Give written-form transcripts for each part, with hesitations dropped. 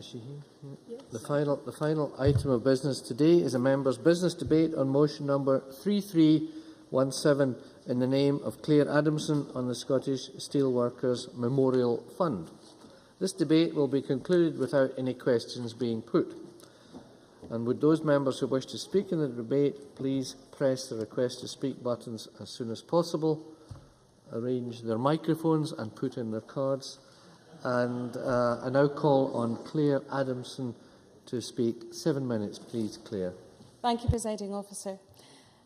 Is she here? Yeah. The final item of business today is a members' business debate on motion number 3317 in the name of Claire Adamson on the Scottish Steelworkers Memorial Fund. This debate will be concluded without any questions being put. And would those members who wish to speak in the debate please press the request to speak buttons as soon as possible, arrange their microphones and put in their cards. And I now call on Claire Adamson to speak. 7 minutes, please, Claire. Thank you, Presiding Officer.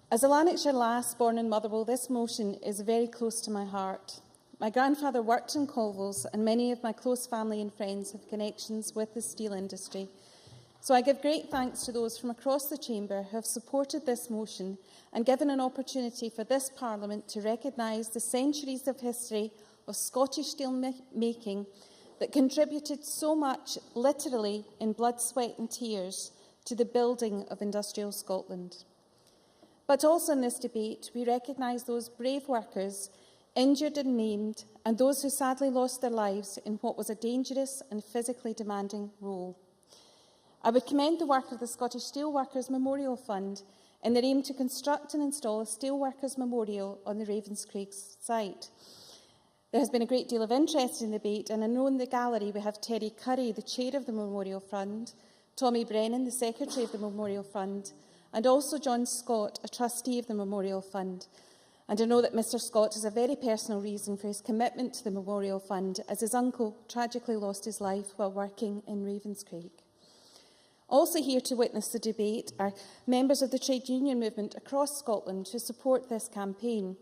As a Lanarkshire lass born in Motherwell, this motion is very close to my heart. My grandfather worked in Colville's, and many of my close family and friends have connections with the steel industry. So I give great thanks to those from across the Chamber who have supported this motion and given an opportunity for this Parliament to recognise the centuries of history of Scottish steel making that contributed so much, literally in blood, sweat and tears, to the building of industrial Scotland. But also in this debate, we recognise those brave workers injured and maimed, and those who sadly lost their lives in what was a dangerous and physically demanding role. I would commend the work of the Scottish Steelworkers Memorial Fund in their aim to construct and install a Steelworkers Memorial on the Ravenscraig site. There has been a great deal of interest in the debate, and I know in the gallery we have Terry Curry, the Chair of the Memorial Fund, Tommy Brennan, the Secretary of the Memorial Fund, and also John Scott, a Trustee of the Memorial Fund. And I know that Mr Scott has a very personal reason for his commitment to the Memorial Fund, as his uncle tragically lost his life while working in Ravenscraig. Also here to witness the debate are members of the trade union movement across Scotland who support this campaign.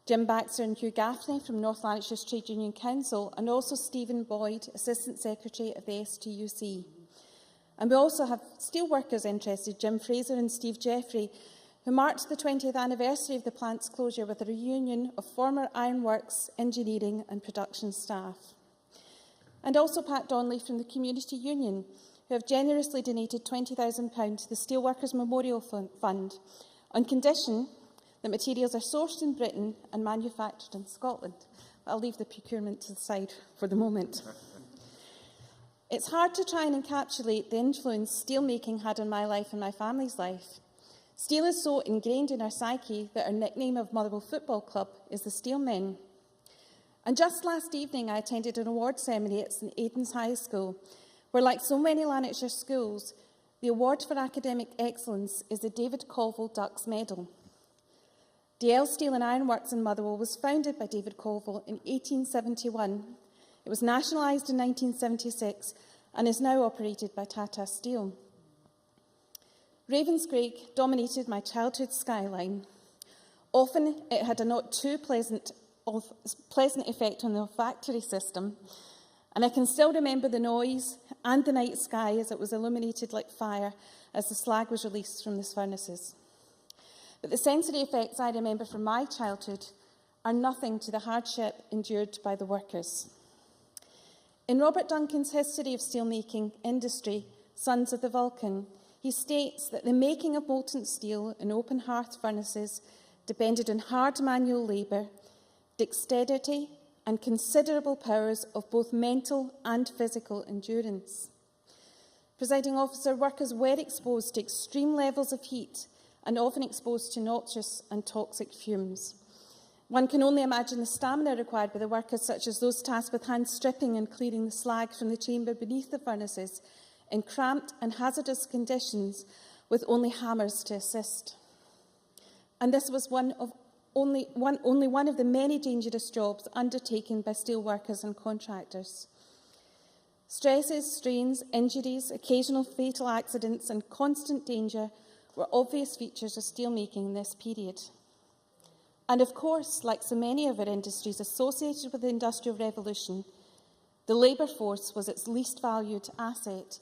Jim Baxter and Hugh Gaffney from North Lanarkshire's Trade Union Council, and also Stephen Boyd, Assistant Secretary of the STUC. And we also have steelworkers interested, Jim Fraser and Steve Jeffrey, who marked the 20th anniversary of the plant's closure with a reunion of former ironworks, engineering and production staff. And also Pat Donnelly from the Community Union, who have generously donated £20,000 to the Steelworkers Memorial Fund on condition that materials are sourced in Britain and manufactured in Scotland. I'll leave the procurement to the side for the moment. It's hard to try and encapsulate the influence steelmaking had on my life and my family's life. Steel is so ingrained in our psyche that our nickname of Motherwell Football Club is the Steelmen. And just last evening, I attended an award ceremony at St Aidan's High School, where, like so many Lanarkshire schools, the award for academic excellence is the David Colville Ducks Medal. DL Steel and Ironworks in Motherwell was founded by David Colville in 1871. It was nationalised in 1976 and is now operated by Tata Steel. Ravenscraig dominated my childhood skyline. Often it had a not too pleasant effect on the olfactory system, and I can still remember the noise and the night sky as it was illuminated like fire as the slag was released from the furnaces. But the sensory effects I remember from my childhood are nothing to the hardship endured by the workers. In Robert Duncan's History of Steelmaking Industry, Sons of the Vulcan, he states that the making of molten steel in open hearth furnaces depended on hard manual labour, dexterity and considerable powers of both mental and physical endurance. Presiding Officer, workers were exposed to extreme levels of heat and often exposed to noxious and toxic fumes. One can only imagine the stamina required by the workers, such as those tasked with hand stripping and clearing the slag from the chamber beneath the furnaces in cramped and hazardous conditions with only hammers to assist. And this was only one of the many dangerous jobs undertaken by steelworkers and contractors. Stresses, strains, injuries, occasional fatal accidents and constant danger were obvious features of steelmaking in this period. And of course, like so many of our industries associated with the Industrial Revolution, the labour force was its least valued asset,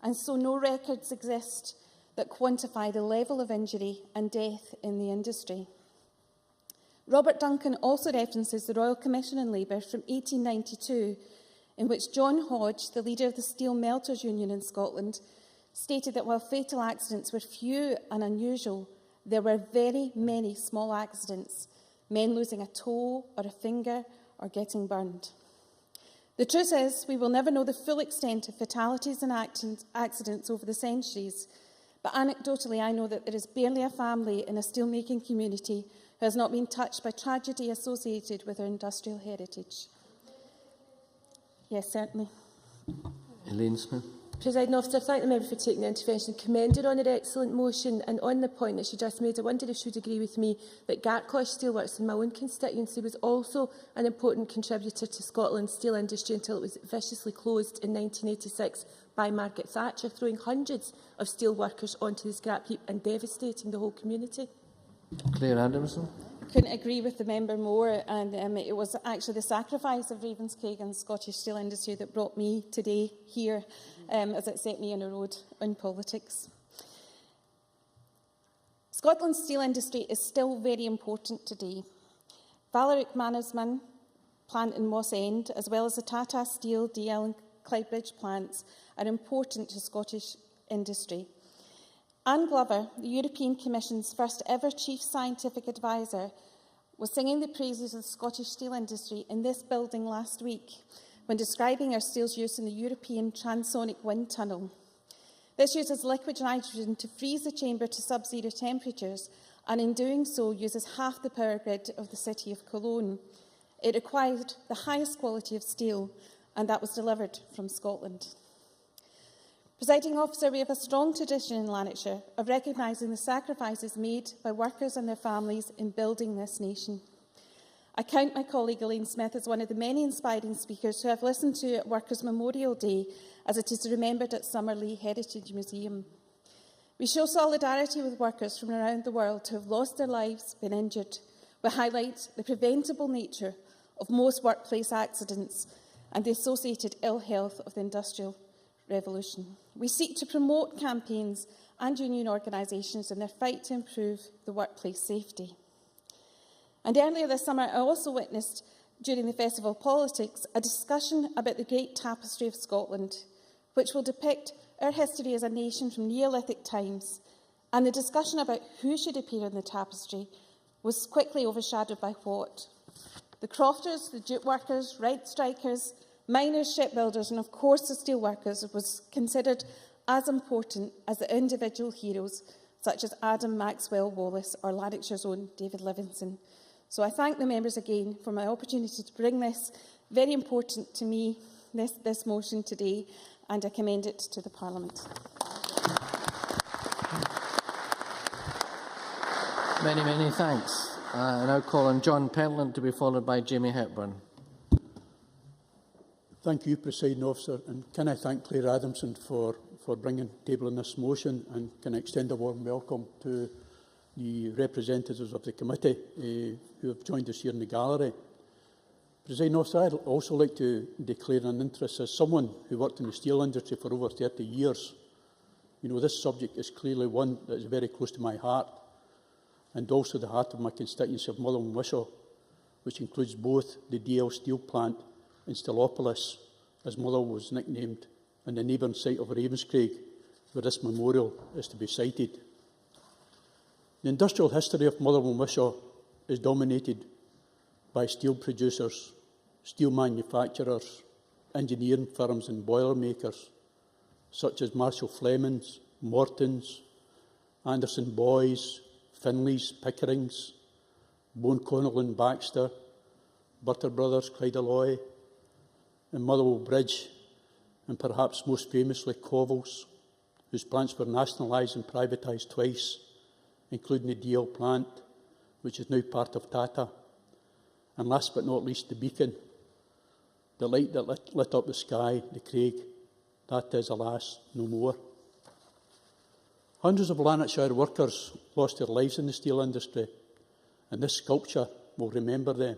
and so no records exist that quantify the level of injury and death in the industry. Robert Duncan also references the Royal Commission on Labour from 1892, in which John Hodge, the leader of the Steel Melters Union in Scotland, stated that while fatal accidents were few and unusual, there were very many small accidents, men losing a toe or a finger or getting burned. The truth is, we will never know the full extent of fatalities and accidents over the centuries, but anecdotally I know that there is barely a family in a steelmaking community who has not been touched by tragedy associated with our industrial heritage. Yes, certainly. Elaine Smith. Presiding Officer, thank the member for taking the intervention. Commend her on her excellent motion, and on the point that she just made, I wonder if she would agree with me that Gartcosh Steelworks in my own constituency was also an important contributor to Scotland's steel industry until it was viciously closed in 1986 by Margaret Thatcher, throwing hundreds of steel workers onto the scrap heap and devastating the whole community. Claire Adamson. Couldn't agree with the member more, and it was actually the sacrifice of Ravenscraig and Scottish steel industry that brought me today here, as it set me on a road in politics. Scotland's steel industry is still very important today. Valoric Mannesmann plant in Moss End, as well as the Tata Steel, DL and Clydebridge plants, are important to Scottish industry. Anne Glover, the European Commission's first ever Chief Scientific Advisor, was singing the praises of the Scottish steel industry in this building last week when describing our steel's use in the European transonic wind tunnel. This uses liquid nitrogen to freeze the chamber to sub-zero temperatures, and in doing so uses half the power grid of the city of Cologne. It required the highest quality of steel, and that was delivered from Scotland. Presiding Officer, we have a strong tradition in Lanarkshire of recognising the sacrifices made by workers and their families in building this nation. I count my colleague Elaine Smith as one of the many inspiring speakers who have listened to at Workers' Memorial Day, as it is remembered at Summerlee Heritage Museum. We show solidarity with workers from around the world who have lost their lives, been injured. We highlight the preventable nature of most workplace accidents and the associated ill health of the Industrial Revolution. We seek to promote campaigns and union organisations in their fight to improve the workplace safety. And earlier this summer, I also witnessed, during the Festival of Politics, a discussion about the Great Tapestry of Scotland, which will depict our history as a nation from Neolithic times. And the discussion about who should appear in the tapestry was quickly overshadowed by what? The crofters, the jute workers, right strikers, miners, shipbuilders, and of course the steelworkers was considered as important as the individual heroes such as Adam Maxwell Wallace or Lanarkshire's own David Livingstone. So I thank the members again for my opportunity to bring this very important to me, this motion today, and I commend it to the Parliament. Many, many thanks. I now call on John Pentland to be followed by Jamie Hepburn. Thank you, Presiding Officer, and can I thank Claire Adamson for tabling this motion, and can I extend a warm welcome to the representatives of the committee who have joined us here in the gallery. Presiding Officer, I'd also like to declare an interest as someone who worked in the steel industry for over 30 years. You know, this subject is clearly one that is very close to my heart, and also the heart of my constituency of Motherwell and Wishaw, which includes both the DL steel plant in Stellopolis, as Motherwell was nicknamed, and the neighbouring site of Ravenscraig, where this memorial is to be sited. The industrial history of Motherwell and Wishaw is dominated by steel producers, steel manufacturers, engineering firms and boiler makers, such as Marshall Flemings, Mortons, Anderson Boys, Finleys, Pickerings, Bone Connell and Baxter, Butter Brothers, Clyde Alloy, and Motherwell Bridge, and perhaps most famously Covels, whose plants were nationalised and privatised twice, including the DL plant, which is now part of Tata. And last but not least, the Beacon, the light that lit up the sky, the Craig. That is, alas, no more. Hundreds of Lanarkshire workers lost their lives in the steel industry, and this sculpture will remember them,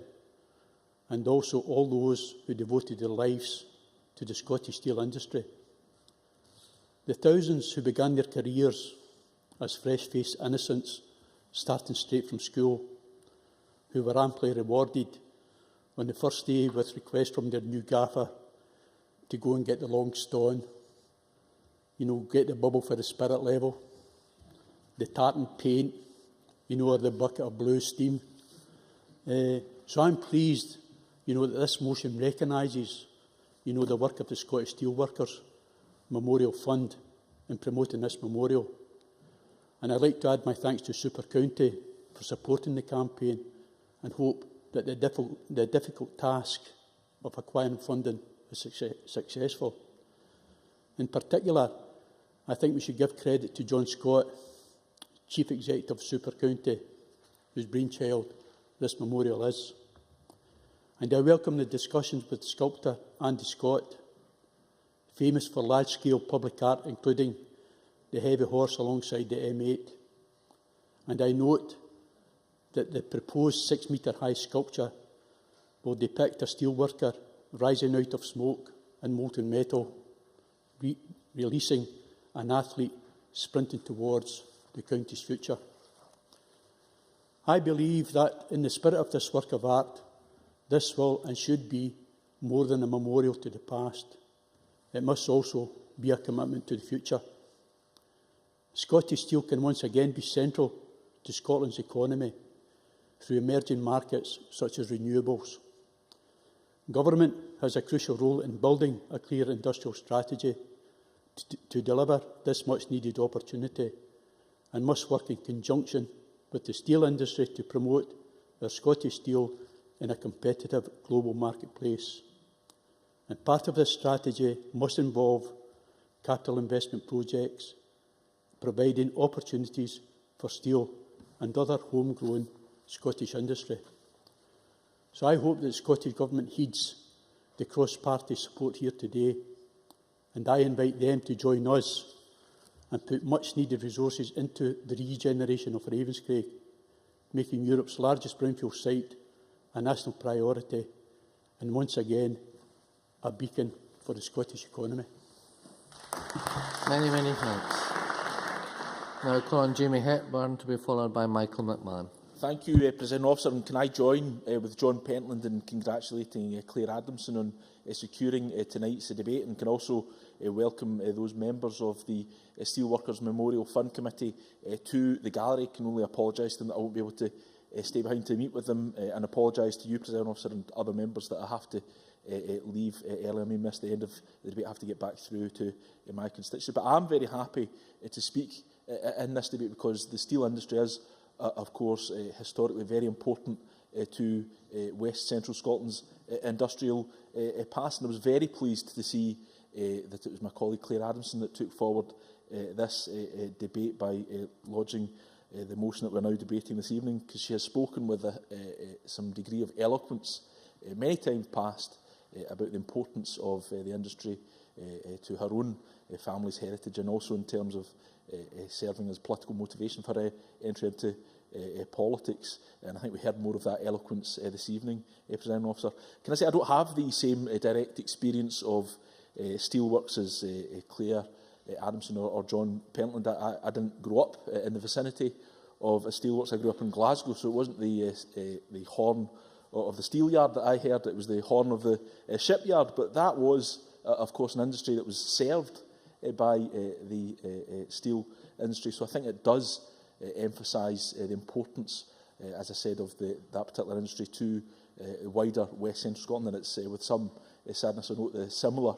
and also all those who devoted their lives to the Scottish steel industry. The thousands who began their careers as fresh-faced innocents, starting straight from school, who were amply rewarded on the first day with requests from their new gaffer to go and get the long stone, you know, get the bubble for the spirit level, the tartan paint, you know, or the bucket of blue steam. So I'm pleased, you know, that this motion recognises you know the work of the Scottish Steelworkers Memorial Fund in promoting this memorial. And I'd like to add my thanks to Super County for supporting the campaign and hope that the difficult task of acquiring funding is successful. In particular, I think we should give credit to John Scott, Chief Executive of Super County, whose brainchild this memorial is. And I welcome the discussions with sculptor Andy Scott, famous for large-scale public art, including the Heavy Horse alongside the M8. And I note that the proposed 6-metre-high sculpture will depict a steelworker rising out of smoke and molten metal, releasing an athlete sprinting towards the county's future. I believe that in the spirit of this work of art, this will and should be more than a memorial to the past. It must also be a commitment to the future. Scottish steel can once again be central to Scotland's economy through emerging markets such as renewables. Government has a crucial role in building a clear industrial strategy to deliver this much-needed opportunity, and must work in conjunction with the steel industry to promote their Scottish steel in a competitive global marketplace. And part of this strategy must involve capital investment projects, providing opportunities for steel and other homegrown Scottish industry. So I hope that the Scottish Government heeds the cross-party support here today, and I invite them to join us and put much-needed resources into the regeneration of Ravenscraig, making Europe's largest brownfield site a national priority and once again a beacon for the Scottish economy. Many, many thanks. Now I call on Jamie Hepburn to be followed by Michael McMahon. Thank you, President Officer. And can I join with John Pentland in congratulating Claire Adamson on securing tonight's debate, and can also welcome those members of the Steelworkers Memorial Fund Committee to the gallery. Can only apologise to them that I won't be able to stay behind to meet with them, and apologise to you, President Officer, and other members that I have to leave early. I may miss the end of the debate. I have to get back through to my constituency. But I'm very happy to speak in this debate because the steel industry is, of course, historically very important to West Central Scotland's industrial past. And I was very pleased to see that it was my colleague Claire Adamson that took forward this debate by lodging the motion that we're now debating this evening, because she has spoken with some degree of eloquence many times past about the importance of the industry to her own family's heritage, and also in terms of serving as political motivation for her entry into politics. And I think we heard more of that eloquence this evening, Presiding Officer. Can I say I don't have the same direct experience of steelworks as Claire Adamson or John Pentland. I didn't grow up in the vicinity of a steelworks. I grew up in Glasgow, so it wasn't the horn of the steel yard that I heard, it was the horn of the shipyard. But that was, of course, an industry that was served by the steel industry. So I think it does emphasise the importance, as I said, of that particular industry to wider West Central Scotland. And it's with some sadness I note the similar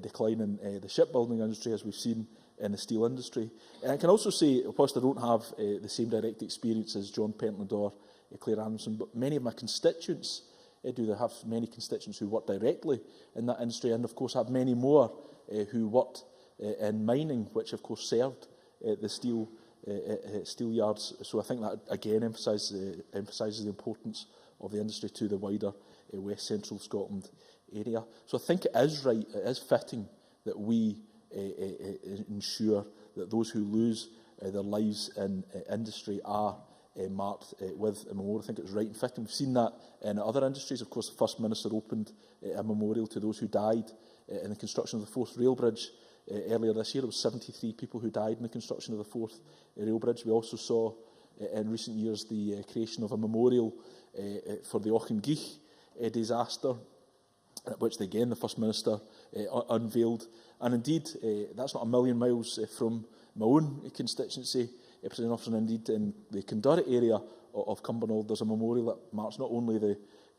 decline in the shipbuilding industry as we've seen in the steel industry. And I can also say, whilst I don't have the same direct experience as John Pentland or Claire Adamson, but many of my constituents do. They have many constituents who work directly in that industry, and of course have many more who worked in mining, which of course served the steel yards. So I think that again emphasises the importance of the industry to the wider West Central Scotland area. So I think it is right, it is fitting that we ensure that those who lose their lives in industry are marked with a memorial. I think it's right and fitting. We've seen that in other industries. Of course, the First Minister opened a memorial to those who died in the construction of the Forth Rail Bridge earlier this year. There were 73 people who died in the construction of the Forth Rail Bridge. We also saw in recent years the creation of a memorial for the Auchengeich disaster, which again the First Minister unveiled. And indeed, that's not a million miles from my own constituency, President Officer, and indeed in the Cundurra area of Cumbernauld, there's a memorial that marks not only the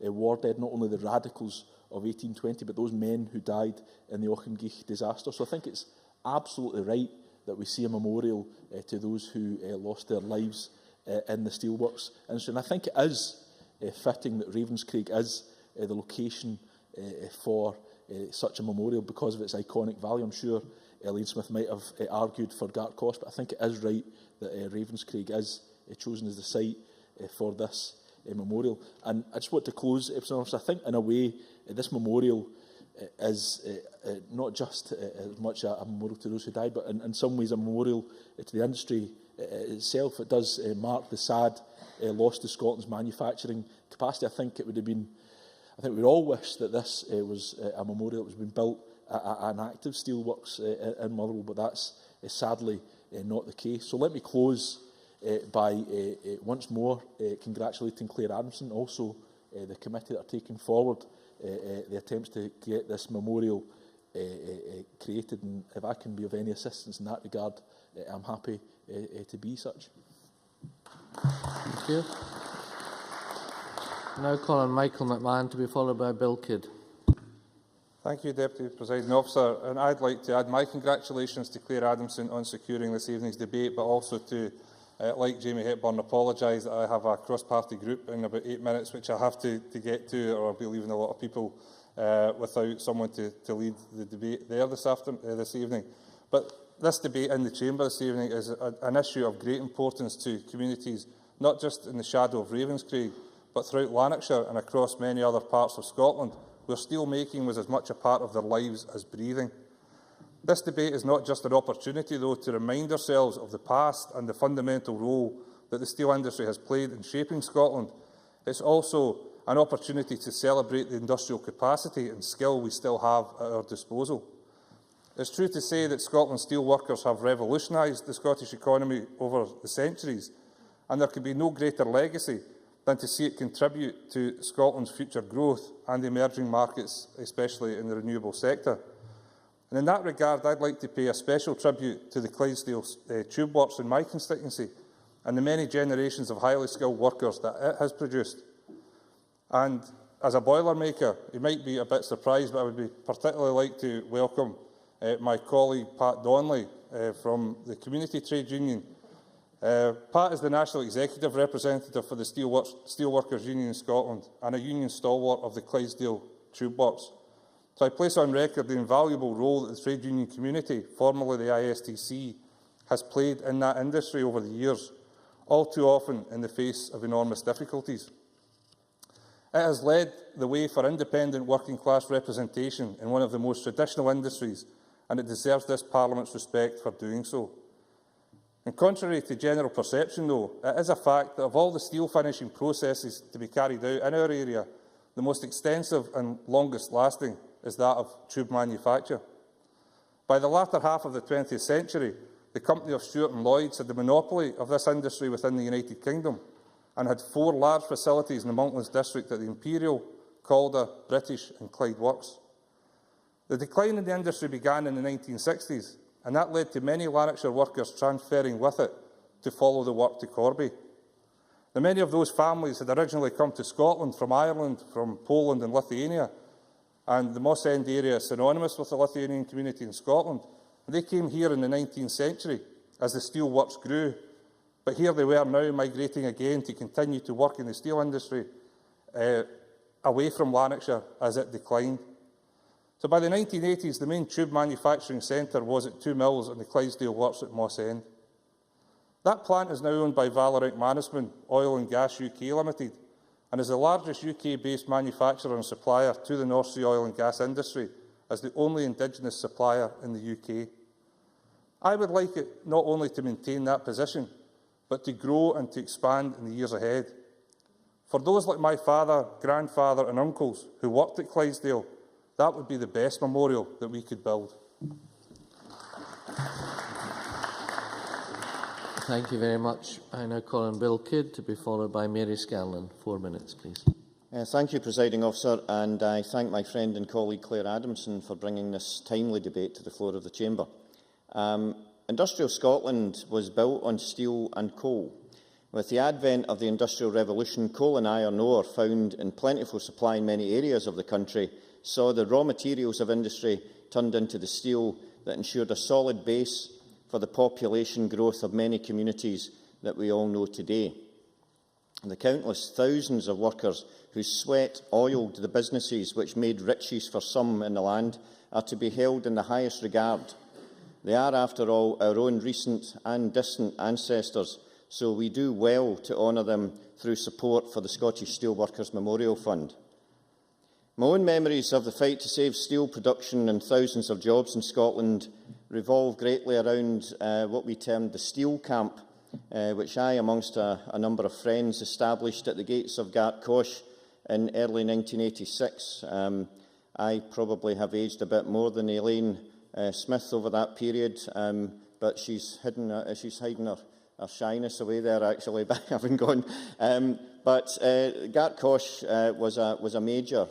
war dead, not only the radicals of 1820, but those men who died in the Auchengeich disaster. So I think it's absolutely right that we see a memorial to those who lost their lives in the steelworks industry. And I think it is fitting that Ravenscraig is the location for such a memorial because of its iconic value. I'm sure Elaine Smith might have argued for Gartcosh, but I think it is right that Ravenscraig is chosen as the site for this memorial. And I just want to close, I think in a way this memorial is not just as much a memorial to those who died, but in some ways a memorial to the industry itself. It does mark the sad loss to Scotland's manufacturing capacity. I think we all wish that this was a memorial that was being built at an active steelworks in Motherwell, but that's sadly not the case. So let me close by once more congratulating Claire Adamson, also the committee that are taking forward the attempts to get this memorial created, and if I can be of any assistance in that regard, I'm happy to be such. Thank you. Now call on Michael McMahon to be followed by Bill Kidd. Thank you, Deputy Presiding Officer. And I'd like to add my congratulations to Claire Adamson on securing this evening's debate, but also to, like Jamie Hepburn, apologise that I have a cross-party group in about 8 minutes, which I have to get to, or I'll be leaving a lot of people without someone to lead the debate there this evening. But this debate in the Chamber this evening is an issue of great importance to communities, not just in the shadow of Ravenscraig, but throughout Lanarkshire and across many other parts of Scotland, where steel-making was as much a part of their lives as breathing. This debate is not just an opportunity, though, to remind ourselves of the past and the fundamental role that the steel industry has played in shaping Scotland. It's also an opportunity to celebrate the industrial capacity and skill we still have at our disposal. It's true to say that Scotland's steel workers have revolutionised the Scottish economy over the centuries, and there could be no greater legacy than to see it contribute to Scotland's future growth and emerging markets, especially in the renewable sector. And in that regard, I'd like to pay a special tribute to the Clydesdale Tube Works in my constituency and the many generations of highly skilled workers that it has produced. And as a boilermaker, you might be a bit surprised, but I would be particularly like to welcome my colleague Pat Donnelly from the Community Trade Union. Pat is the National Executive Representative for the Steelworkers Union in Scotland and a union stalwart of the Clydesdale Tube Works. So I place on record the invaluable role that the trade union community, formerly the ISTC, has played in that industry over the years, all too often in the face of enormous difficulties. It has led the way for independent working-class representation in one of the most traditional industries, and it deserves this Parliament's respect for doing so. And contrary to general perception, though, it is a fact that of all the steel finishing processes to be carried out in our area, the most extensive and longest lasting is that of tube manufacture. By the latter half of the 20th century, the company of Stewart and Lloyds had the monopoly of this industry within the United Kingdom and had 4 large facilities in the Monklands district at the Imperial, Calder, British and Clyde Works. The decline in the industry began in the 1960s, and that led to many Lanarkshire workers transferring with it to follow the work to Corby. Now, many of those families had originally come to Scotland from Ireland, from Poland and Lithuania, and the Moss End area is synonymous with the Lithuanian community in Scotland. And they came here in the 19th century as the steel works grew, but here they were now migrating again to continue to work in the steel industry away from Lanarkshire as it declined. So by the 1980s, the main tube manufacturing centre was at 2 mills and the Clydesdale Works at Moss End. That plant is now owned by Valorite Mannesmann Oil and Gas UK Limited and is the largest UK-based manufacturer and supplier to the North Sea oil and gas industry as the only indigenous supplier in the UK. I would like it not only to maintain that position, but to grow and to expand in the years ahead. For those like my father, grandfather and uncles who worked at Clydesdale, that would be the best memorial that we could build. Thank you very much. I now call on Bill Kidd to be followed by Mary Scanlon. 4 minutes, please. Thank you, Presiding Officer, and I thank my friend and colleague Claire Adamson for bringing this timely debate to the floor of the Chamber. Industrial Scotland was built on steel and coal. With the advent of the Industrial Revolution, coal and iron ore, found in plentiful supply in many areas of the country, saw the raw materials of industry turned into the steel that ensured a solid base for the population growth of many communities that we all know today. The countless thousands of workers whose sweat oiled the businesses which made riches for some in the land are to be held in the highest regard. They are, after all, our own recent and distant ancestors, so we do well to honour them through support for the Scottish Steelworkers Memorial Fund. My own memories of the fight to save steel production and thousands of jobs in Scotland revolve greatly around what we termed the Steel Camp, which I, amongst a number of friends, established at the gates of Gartcosh in early 1986. I probably have aged a bit more than Elaine Smith over that period, but she's hiding her shyness away there, actually, by having gone. But Gartcosh was a major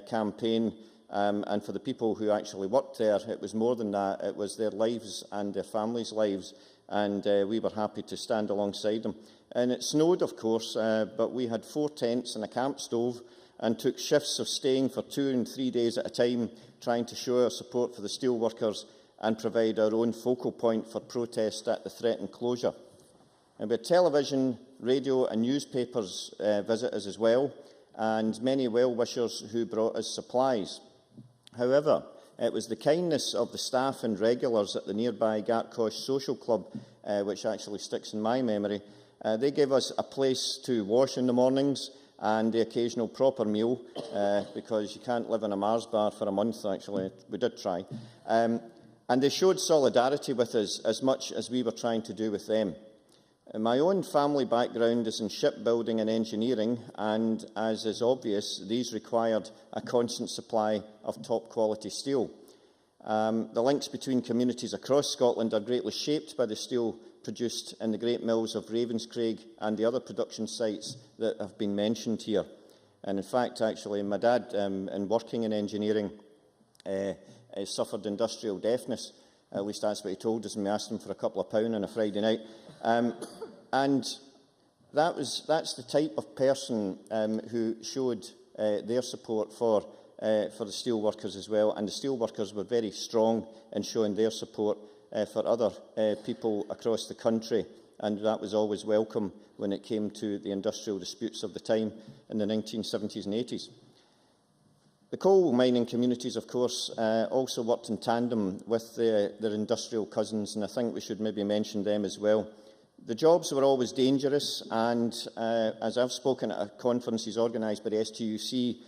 campaign, and for the people who actually worked there, it was more than that. It was their lives and their families' lives, and we were happy to stand alongside them. And it snowed, of course, but we had 4 tents and a camp stove and took shifts of staying for 2 and 3 days at a time, trying to show our support for the steelworkers and provide our own focal point for protest at the threatened closure. And we had television, radio and newspapers visit us as well, and many well-wishers who brought us supplies. However, it was the kindness of the staff and regulars at the nearby Gartcosh Social Club, which actually sticks in my memory. They gave us a place to wash in the mornings and the occasional proper meal, because you can't live in a Mars bar for a month, actually. We did try. And they showed solidarity with us as much as we were trying to do with them. My own family background is in shipbuilding and engineering, and as is obvious, these required a constant supply of top-quality steel. The links between communities across Scotland are greatly shaped by the steel produced in the great mills of Ravenscraig and the other production sites that have been mentioned here. And in fact, actually, my dad, in working in engineering, suffered industrial deafness. At least that's what he told us, and we asked him for a couple of pounds on a Friday night. And that's the type of person who showed their support for the steelworkers as well. And the steelworkers were very strong in showing their support for other people across the country. And that was always welcome when it came to the industrial disputes of the time in the 1970s and 80s. The coal mining communities, of course, also worked in tandem with their industrial cousins, and I think we should maybe mention them as well. The jobs were always dangerous, and as I've spoken at conferences organised by the STUC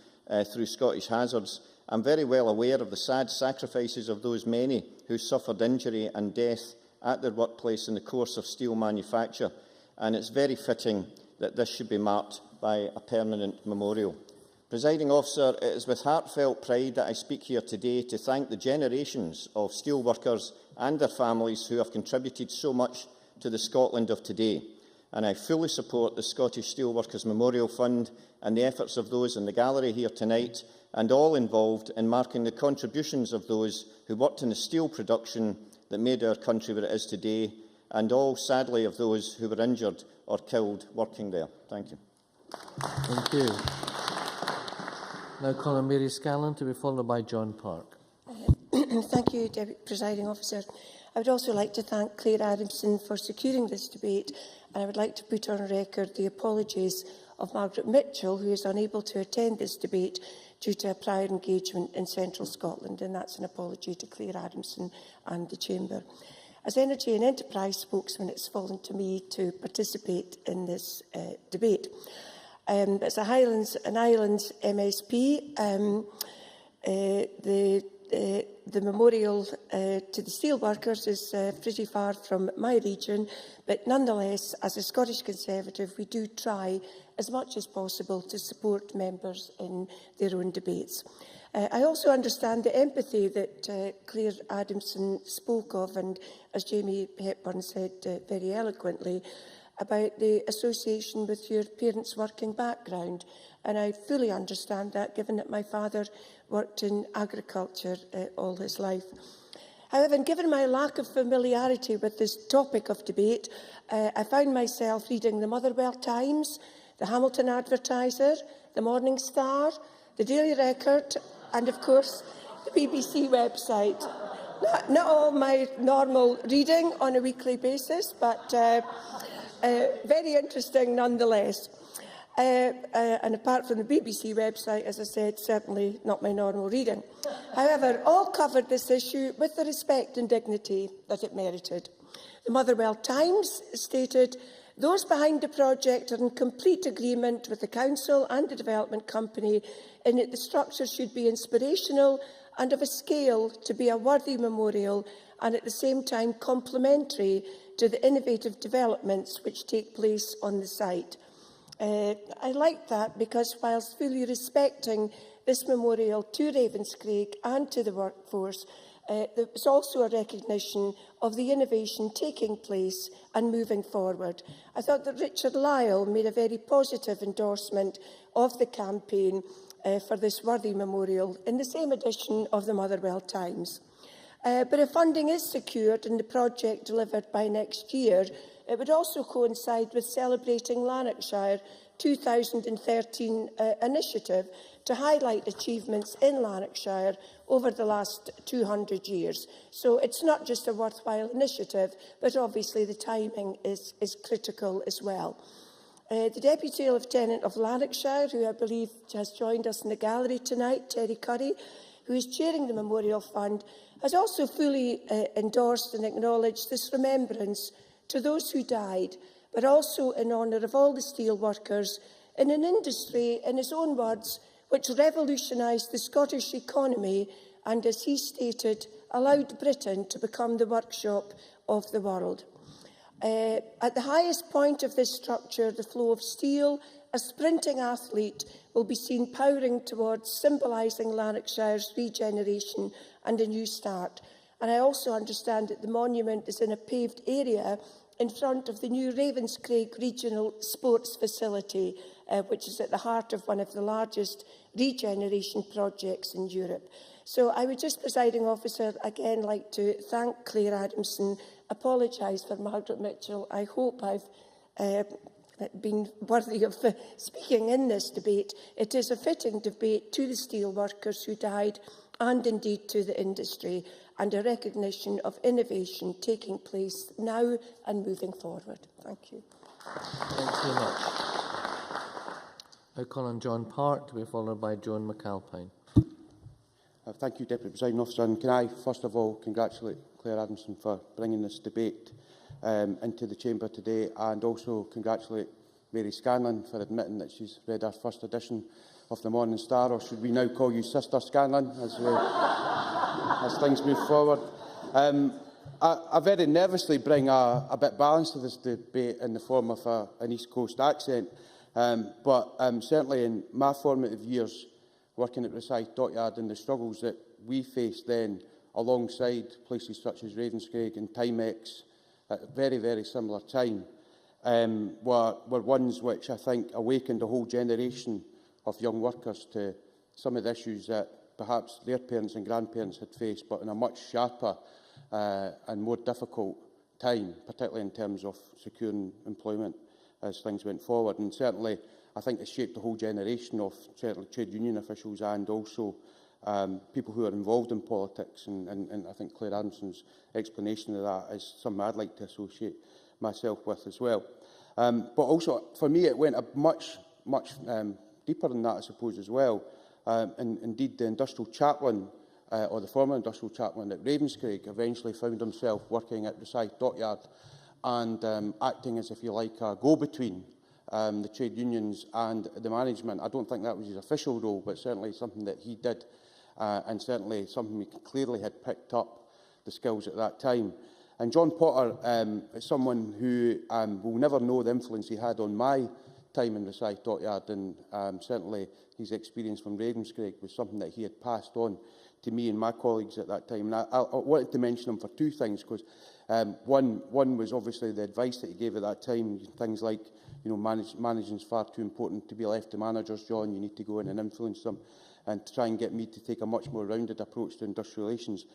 through Scottish Hazards, I'm very well aware of the sad sacrifices of those many who suffered injury and death at their workplace in the course of steel manufacture, and it's very fitting that this should be marked by a permanent memorial. Presiding Officer, it is with heartfelt pride that I speak here today to thank the generations of steelworkers and their families who have contributed so much to the Scotland of today. And I fully support the Scottish Steelworkers Memorial Fund and the efforts of those in the gallery here tonight and all involved in marking the contributions of those who worked in the steel production that made our country what it is today, and all, sadly, of those who were injured or killed working there. Thank you. Thank you. Now calling Mary Scallon to be followed by John Park. Thank you, Deputy Presiding Officer. I would also like to thank Claire Adamson for securing this debate, and I would like to put on record the apologies of Margaret Mitchell, who is unable to attend this debate due to a prior engagement in Central Scotland, and that's an apology to Claire Adamson and the Chamber. As Energy and Enterprise spokesman, it's fallen to me to participate in this debate. As an Islands MSP, the memorial to the steelworkers is pretty far from my region, but nonetheless, as a Scottish Conservative, we do try as much as possible to support members in their own debates. I also understand the empathy that Claire Adamson spoke of, and as Jamie Hepburn said very eloquently, about the association with your parents' working background. And I fully understand that, given that my father worked in agriculture all his life. However, given my lack of familiarity with this topic of debate, I found myself reading the Motherwell Times, the Hamilton Advertiser, the Morning Star, the Daily Record and, of course, the BBC website. Not all my normal reading on a weekly basis, but very interesting nonetheless. And apart from the BBC website, as I said, certainly not my normal reading. However, all covered this issue with the respect and dignity that it merited. The Motherwell Times stated, "Those behind the project are in complete agreement with the Council and the development company in that the structure should be inspirational and of a scale to be a worthy memorial and at the same time complementary to the innovative developments which take place on the site." I like that because whilst fully respecting this memorial to Ravenscraig and to the workforce, there was also a recognition of the innovation taking place and moving forward. I thought that Richard Lyle made a very positive endorsement of the campaign for this worthy memorial in the same edition of the Motherwell Times. But if funding is secured and the project delivered by next year, it would also coincide with celebrating Lanarkshire 2013 initiative to highlight achievements in Lanarkshire over the last 200 years. So it's not just a worthwhile initiative, but obviously the timing is critical as well. The Deputy Lieutenant of Lanarkshire, who I believe has joined us in the gallery tonight, Terry Curry, who is chairing the Memorial Fund, has also fully endorsed and acknowledged this remembrance to those who died, but also in honour of all the steel workers in an industry, in his own words, which revolutionised the Scottish economy and, as he stated, allowed Britain to become the workshop of the world. At the highest point of this structure, the flow of steel, a sprinting athlete will be seen powering towards symbolising Lanarkshire's regeneration and a new start. And I also understand that the monument is in a paved area in front of the new Ravenscraig Regional Sports Facility, which is at the heart of one of the largest regeneration projects in Europe. So I would just, Presiding Officer, again like to thank Claire Adamson, apologise for Margaret Mitchell. I hope I've been worthy of speaking in this debate. It is a fitting debate to the steel workers who died and indeed to the industry, and a recognition of innovation taking place now and moving forward. Thank you. Thanks very much. I call on John Park to be followed by Joan McAlpine. Thank you, Deputy Presiding Officer. And can I, first of all, congratulate Claire Adamson for bringing this debate into the Chamber today, and also congratulate Mary Scanlon for admitting that she's read our first edition of the Morning Star, or should we now call you Sister Scanlon as things move forward. I very nervously bring a bit of balance to this debate in the form of an East Coast accent, but certainly in my formative years working at Rosyth Dockyard and the struggles that we faced then alongside places such as Ravenscraig and Timex at a very, very similar time, were ones which I think awakened a whole generation of young workers to some of the issues that perhaps their parents and grandparents had faced, but in a much sharper and more difficult time, particularly in terms of securing employment as things went forward. And certainly, I think it shaped a whole generation of certainly trade union officials and also people who are involved in politics. And I think Claire Adamson's explanation of that is something I'd like to associate myself with as well. But also, for me, it went a much deeper than that, I suppose, as well. And indeed, the industrial chaplain, or the former industrial chaplain at Ravenscraig, eventually found himself working at Rosyth Dockyard and acting as, if you like, a go-between the trade unions and the management. I don't think that was his official role, but certainly something that he did, and certainly something we clearly had picked up the skills at that time. And John Potter is someone who will never know the influence he had on my time in Rosyth Dockyard, and certainly his experience from Ravenscraig was something that he had passed on to me and my colleagues at that time. And I wanted to mention him for two things, because one was obviously the advice that he gave at that time, things like, you know, managing is far too important to be left to managers, John, you need to go in and influence them, and to try and get me to take a much more rounded approach to industrial relations.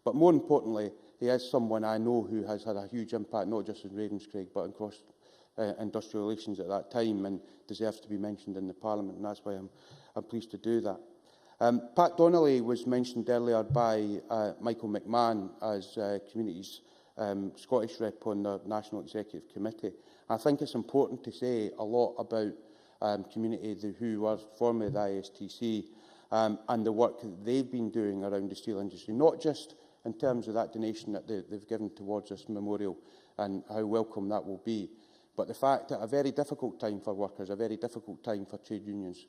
But more importantly, he is someone I know who has had a huge impact, not just in Ravenscraig, but across industrial relations at that time, and deserves to be mentioned in the Parliament, and that's why I'm pleased to do that. Pat Donnelly was mentioned earlier by Michael McMahon as Community's Scottish rep on the National Executive Committee. I think it's important to say a lot about Community, who was formerly the ISTC, and the work that they've been doing around the steel industry, not just in terms of that donation that they've given towards this memorial and how welcome that will be, but the fact that a very difficult time for workers, a very difficult time for trade unions,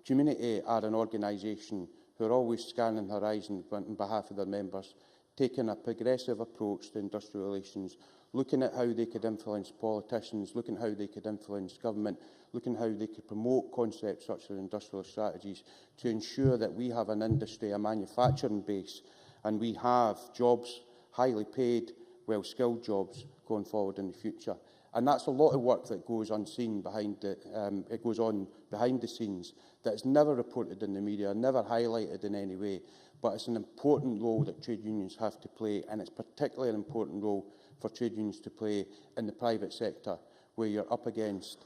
Community are an organisation who are always scanning the horizon on behalf of their members, taking a progressive approach to industrial relations, looking at how they could influence politicians, looking at how they could influence government, looking at how they could promote concepts such as industrial strategies to ensure that we have an industry, a manufacturing base, and we have jobs, highly paid, well-skilled jobs going forward in the future. And that's a lot of work that goes unseen behind it goes on behind the scenes, that is never reported in the media, never highlighted in any way. But it's an important role that trade unions have to play, and it's particularly an important role for trade unions to play in the private sector, where you're up against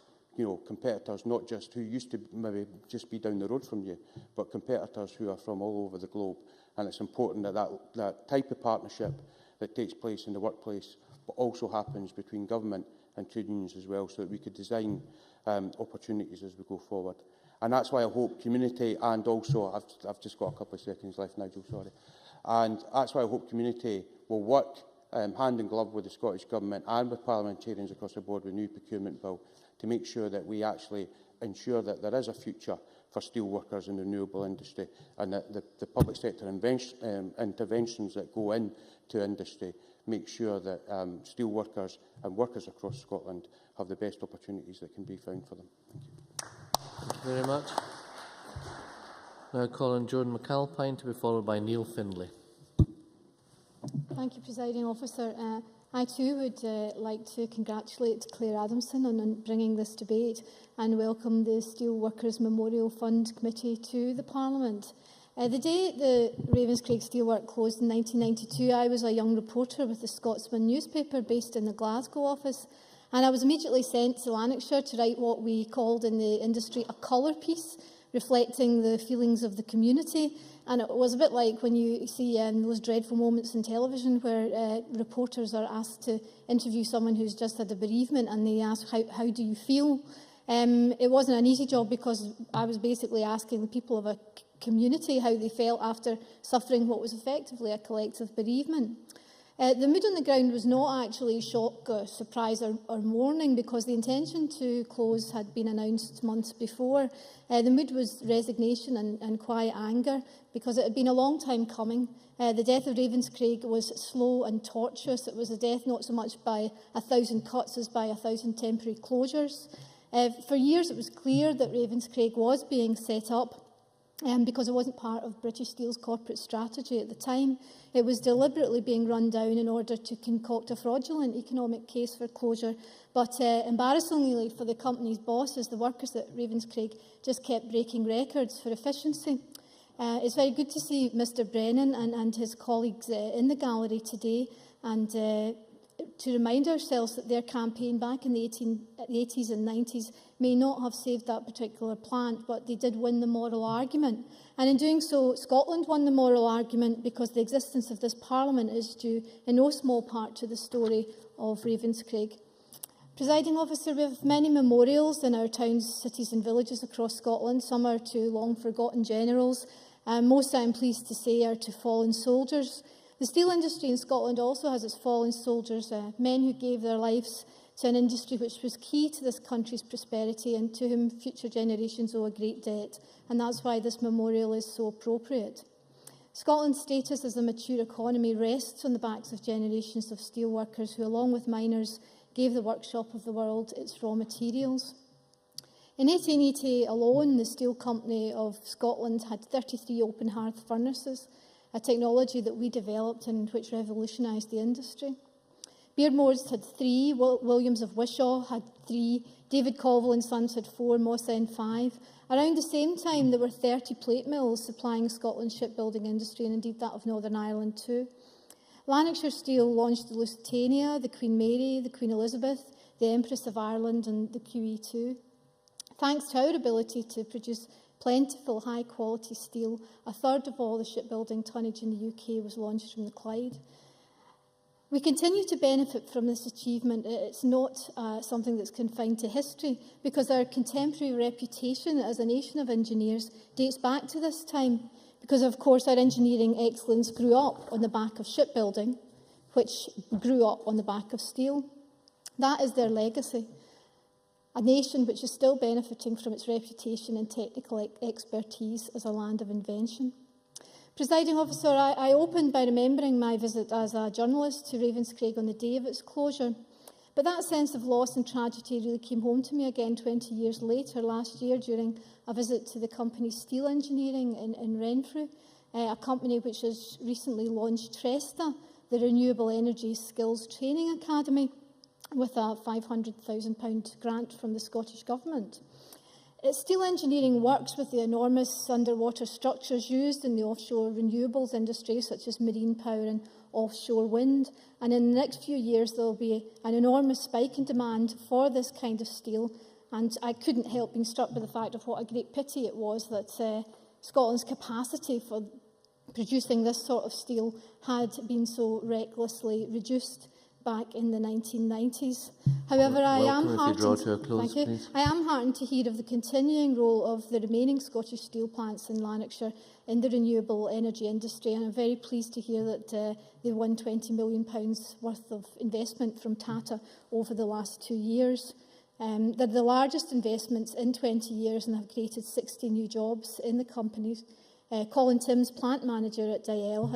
competitors, not just who used to maybe just be down the road from you, but competitors who are from all over the globe. And it's important that that type of partnership that takes place in the workplace, but also happens between government and trade unions as well, so that we could design opportunities as we go forward. And that's why I hope Community, and also, I've just got a couple of seconds left, Nigel, sorry. And that's why I hope Community will work hand in glove with the Scottish Government and with parliamentarians across the board with a new procurement bill to make sure that we actually ensure that there is a future for steel workers in the renewable industry, and that the public sector interventions that go into industry make sure that steel workers and workers across Scotland have the best opportunities that can be found for them. Thank you. Thank you very much. Now call on Joan McAlpine to be followed by Neil Findlay. Thank you, Presiding Officer. I too would like to congratulate Claire Adamson on bringing this debate and welcome the Steelworkers Memorial Fund Committee to the Parliament. The day the Ravenscraig Steelwork closed in 1992, I was a young reporter with the Scotsman newspaper based in the Glasgow office, and I was immediately sent to Lanarkshire to write what we called in the industry a colour piece, reflecting the feelings of the community. And it was a bit like when you see those dreadful moments in television where reporters are asked to interview someone who's just had a bereavement, and they ask, how do you feel? It wasn't an easy job, because I was basically asking the people of a community how they felt after suffering what was effectively a collective bereavement. The mood on the ground was not actually shock, surprise or mourning, because the intention to close had been announced months before. The mood was resignation and quiet anger, because it had been a long time coming. The death of Ravenscraig was slow and tortuous. It was a death not so much by 1,000 cuts as by 1,000 temporary closures. For years it was clear that Ravenscraig was being set up because it wasn't part of British Steel's corporate strategy at the time. It was deliberately being run down in order to concoct a fraudulent economic case for closure. But embarrassingly for the company's bosses, the workers at Ravenscraig just kept breaking records for efficiency. It's very good to see Mr Brennan and his colleagues in the gallery today, and to remind ourselves that their campaign back in the 80s and 90s may not have saved that particular plant, but they did win the moral argument. And in doing so, Scotland won the moral argument, because the existence of this Parliament is due in no small part to the story of Ravenscraig. Presiding Officer, we have many memorials in our towns, cities and villages across Scotland. Some are to long-forgotten generals, and most, I'm pleased to say, are to fallen soldiers. The steel industry in Scotland also has its fallen soldiers, men who gave their lives to an industry which was key to this country's prosperity and to whom future generations owe a great debt. And that's why this memorial is so appropriate. Scotland's status as a mature economy rests on the backs of generations of steel workers who, along with miners, gave the workshop of the world its raw materials. In 1880 alone, the Steel Company of Scotland had 33 open hearth furnaces, a technology that we developed and which revolutionised the industry. Beardmores had 3, Williams of Wishaw had 3, David Colville and Sons had 4, Moss End 5. Around the same time, there were 30 plate mills supplying Scotland's shipbuilding industry, and indeed that of Northern Ireland too. Lanarkshire Steel launched the Lusitania, the Queen Mary, the Queen Elizabeth, the Empress of Ireland and the QE2. Thanks to our ability to produce plentiful, high-quality steel, a third of all the shipbuilding tonnage in the UK was launched from the Clyde. We continue to benefit from this achievement. It's not something that's confined to history, because our contemporary reputation as a nation of engineers dates back to this time, because, of course, our engineering excellence grew up on the back of shipbuilding, which grew up on the back of steel. That is their legacy. A nation which is still benefiting from its reputation and technical expertise as a land of invention. Presiding Officer, I opened by remembering my visit as a journalist to Ravenscraig on the day of its closure. But that sense of loss and tragedy really came home to me again 20 years later, last year, during a visit to the company's steel engineering in Renfrew, a company which has recently launched TRESTA, the Renewable Energy Skills Training Academy, with a £500,000 grant from the Scottish Government. Steel engineering works with the enormous underwater structures used in the offshore renewables industry, such as marine power and offshore wind. And in the next few years, there will be an enormous spike in demand for this kind of steel. And I couldn't help being struck by the fact of what a great pity it was that Scotland's capacity for producing this sort of steel had been so recklessly reduced back in the 1990s. However, I am heartened to hear of the continuing role of the remaining Scottish steel plants in Lanarkshire in the renewable energy industry, and I'm very pleased to hear that they won £20 million worth of investment from Tata over the last 2 years. They're the largest investments in 20 years and have created 60 new jobs in the companies. Colin Timms, plant manager at Diel,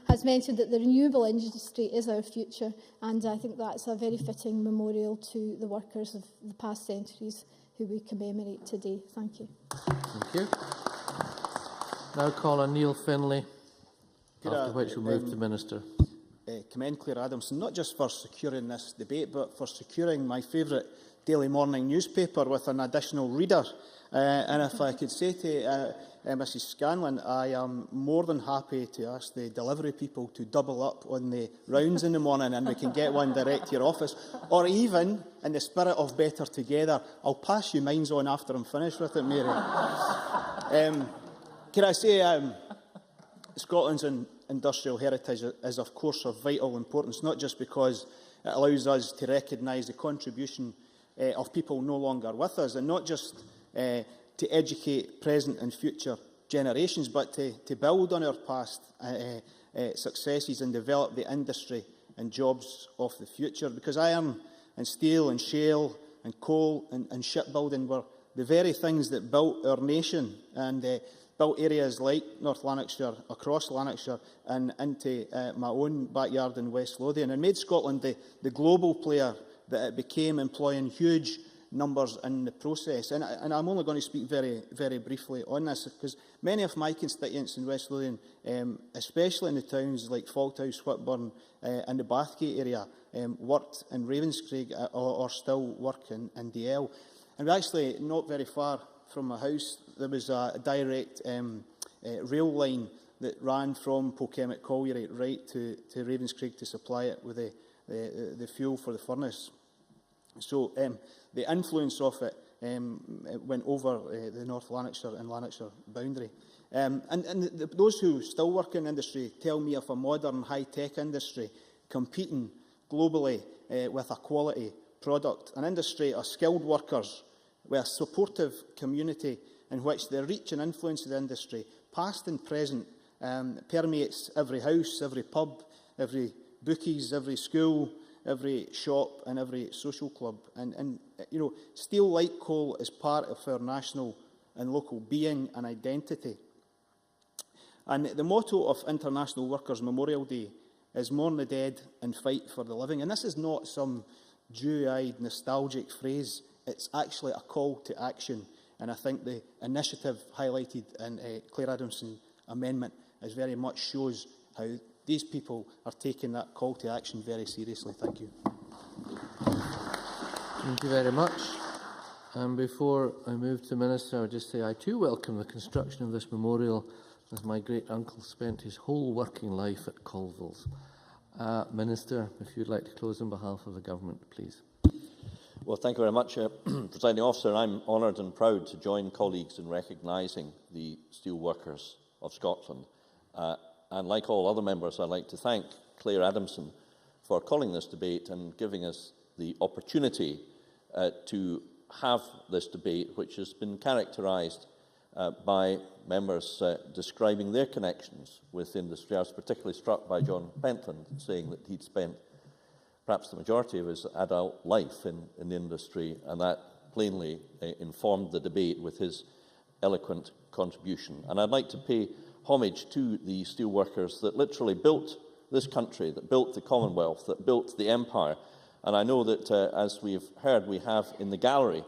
has mentioned that the renewable industry is our future, and I think that's a very fitting memorial to the workers of the past centuries who we commemorate today. Thank you. Thank you. Now call on Neil Finlay, after which we'll move to Minister. Commend Claire Adamson, not just for securing this debate, but for securing my favourite daily morning newspaper with an additional reader. And if I could say to Mrs Scanlon, I am more than happy to ask the delivery people to double up on the rounds in the morning and we can get one direct to your office. Or even, in the spirit of better together, I'll pass you mine on after I'm finished with it, Mary. Can I say Scotland's industrial heritage is, of course, of vital importance, not just because it allows us to recognise the contribution of people no longer with us, and not just to educate present and future generations, but to build on our past successes and develop the industry and jobs of the future. Because iron and steel and shale and coal and shipbuilding were the very things that built our nation and built areas like North Lanarkshire, across Lanarkshire and into my own backyard in West Lothian, and made Scotland the global player that it became, employing huge numbers in the process. And I'm only going to speak very, very briefly on this, because many of my constituents in West Lothian, especially in the towns like Falthouse, Whitburn and the Bathgate area, worked in Ravenscraig or still work in DL. And actually, not very far from my house, there was a direct rail line that ran from Polkemmet Colliery right to Ravenscraig to supply it with the fuel for the furnace. So the influence of it went over the North Lanarkshire and Lanarkshire boundary. Those who still work in industry tell me of a modern high-tech industry competing globally with a quality product, an industry of skilled workers with a supportive community in which the reach and influence of the industry, past and present, permeates every house, every pub, every bookies, every school, every shop and every social club. And you know, steel like coal is part of our national and local being and identity. And the motto of International Workers' Memorial Day is "Mourn the dead and fight for the living." And this is not some dewy-eyed nostalgic phrase. It's actually a call to action. And I think the initiative highlighted in Claire Adamson's amendment is very much shows how these people are taking that call to action very seriously. Thank you. Thank you very much. And before I move to Minister, I would just say I too welcome the construction of this memorial as my great-uncle spent his whole working life at Colville's. Minister, if you'd like to close on behalf of the Government, please. Well, thank you very much, Presiding Officer. I'm honoured and proud to join colleagues in recognising the steelworkers of Scotland. And like all other members, I'd like to thank Claire Adamson for calling this debate and giving us the opportunity to have this debate, which has been characterised by members describing their connections with industry. I was particularly struck by John Pentland saying that he'd spent perhaps the majority of his adult life in the industry, and that plainly informed the debate with his eloquent contribution. And I'd like to pay homage to the steelworkers that literally built this country, that built the Commonwealth, that built the Empire. And I know that, as we've heard, we have in the gallery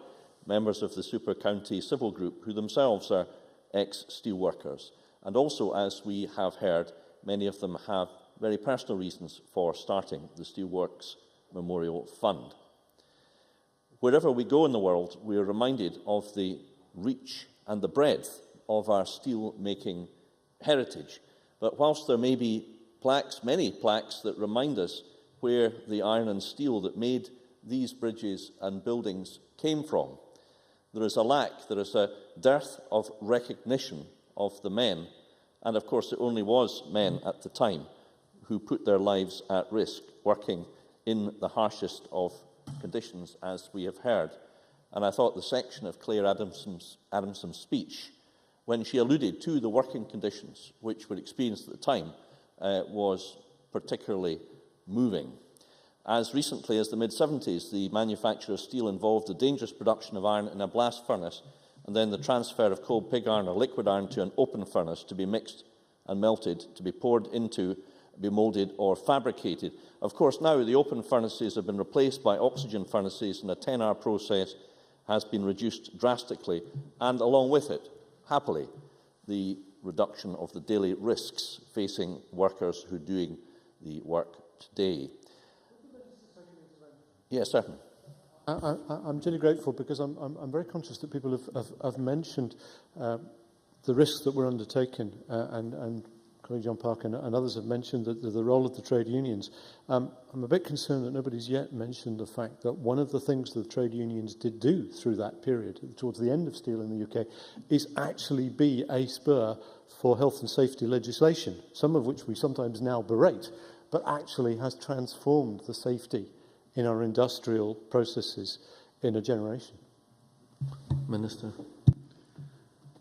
members of the Super County Civil Group who themselves are ex-steelworkers. And also, as we have heard, many of them have very personal reasons for starting the Steelworks Memorial Fund. Wherever we go in the world, we are reminded of the reach and the breadth of our steel-making heritage. But whilst there may be plaques, many plaques, that remind us where the iron and steel that made these bridges and buildings came from, there is a lack, there is a dearth of recognition of the men, and of course it only was men at the time, who put their lives at risk, working in the harshest of conditions, as we have heard. And I thought the section of Claire Adamson's speech, when she alluded to the working conditions which were experienced at the time, was particularly moving. As recently as the mid-70s, the manufacture of steel involved the dangerous production of iron in a blast furnace, and then the transfer of cold pig iron or liquid iron to an open furnace to be mixed and melted, to be poured into, be moulded or fabricated. Of course, now the open furnaces have been replaced by oxygen furnaces, and the 10-hour process has been reduced drastically, and along with it, happily, the reduction of the daily risks facing workers who are doing the work today. Yes, certainly. I'm really grateful, because I'm very conscious that people have mentioned the risks that were undertaken, and colleague John Parker and others have mentioned the role of the trade unions. I'm a bit concerned that nobody's yet mentioned the fact that one of the things that the trade unions did do through that period, towards the end of steel in the UK, is actually be a spur for health and safety legislation, some of which we sometimes now berate, but actually has transformed the safety in our industrial processes in a generation. Minister.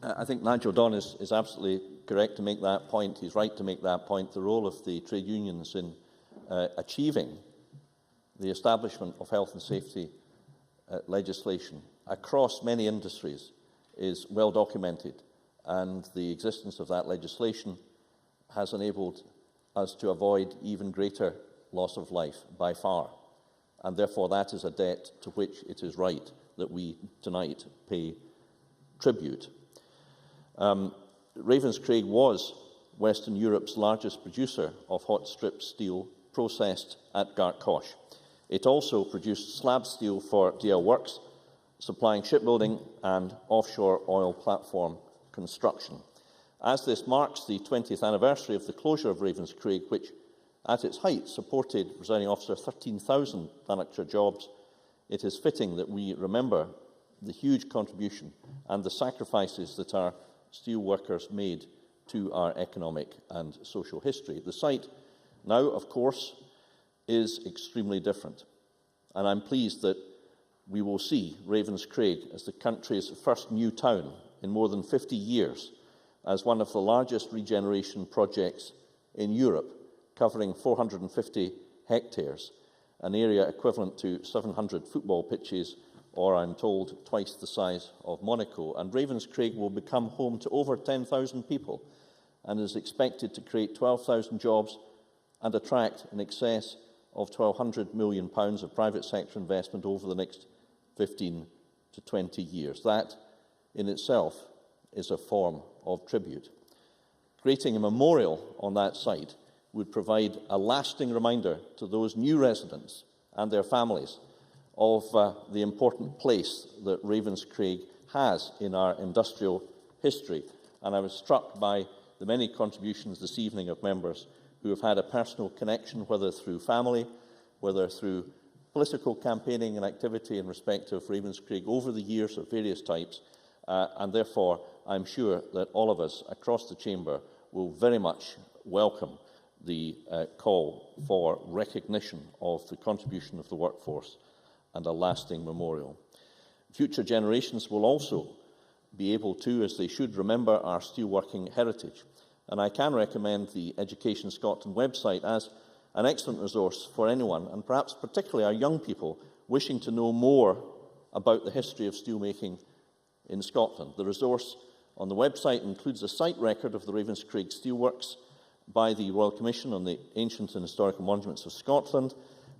I think Nigel Donn is absolutely correct to make that point. He's right to make that point. The role of the trade unions in achieving the establishment of health and safety legislation across many industries is well documented, and the existence of that legislation has enabled us to avoid even greater loss of life by far. And therefore that is a debt to which it is right that we tonight pay tribute. Ravenscraig was Western Europe's largest producer of hot strip steel processed at Gartcosh. It also produced slab steel for DL Works, supplying shipbuilding and offshore oil platform construction. As this marks the 20th anniversary of the closure of Ravenscraig, which at its height supported, Presiding Officer, 13,000 Lanarkshire jobs, it is fitting that we remember the huge contribution and the sacrifices that our steel workers made to our economic and social history. The site now, of course, is extremely different, and I'm pleased that we will see Ravenscraig as the country's first new town in more than 50 years, as one of the largest regeneration projects in Europe, covering 450 hectares, an area equivalent to 700 football pitches, or I'm told twice the size of Monaco. And Ravenscraig will become home to over 10,000 people and is expected to create 12,000 jobs and attract in excess of £1,200 million of private sector investment over the next 15 to 20 years. That in itself is a form of tribute. Creating a memorial on that site would provide a lasting reminder to those new residents and their families of the important place that Ravenscraig has in our industrial history. And I was struck by the many contributions this evening of members who have had a personal connection, whether through family, whether through political campaigning and activity in respect of Ravenscraig over the years of various types, and therefore I'm sure that all of us across the chamber will very much welcome the call for recognition of the contribution of the workforce and a lasting memorial. Future generations will also be able to, as they should, remember our steelworking heritage. And I can recommend the Education Scotland website as an excellent resource for anyone, and perhaps particularly our young people, wishing to know more about the history of steelmaking in Scotland. The resource on the website includes a site record of the Ravenscraig Steelworks by the Royal Commission on the Ancient and Historical Monuments of Scotland.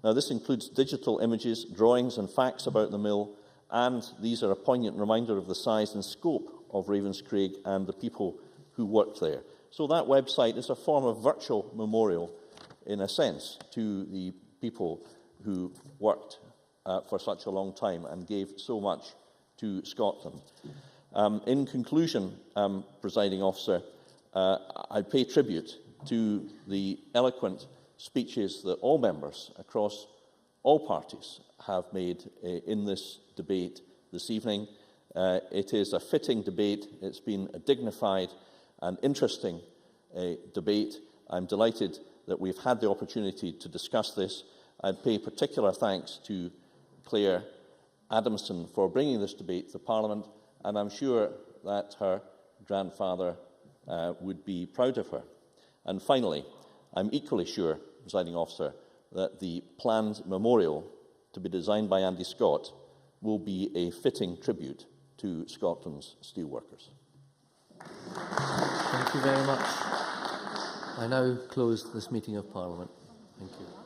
Now, this includes digital images, drawings and facts about the mill, and these are a poignant reminder of the size and scope of Ravenscraig and the people who worked there. So that website is a form of virtual memorial, in a sense, to the people who worked for such a long time and gave so much to Scotland. In conclusion, Presiding Officer, I pay tribute to the eloquent speeches that all members across all parties have made in this debate this evening. It is a fitting debate. It's been a dignified and interesting debate. I'm delighted that we've had the opportunity to discuss this. I pay particular thanks to Claire Adamson for bringing this debate to Parliament, and I'm sure that her grandfather would be proud of her. And finally, I'm equally sure, Presiding Officer, that the planned memorial to be designed by Andy Scott will be a fitting tribute to Scotland's steelworkers. Thank you very much. I now close this meeting of Parliament. Thank you.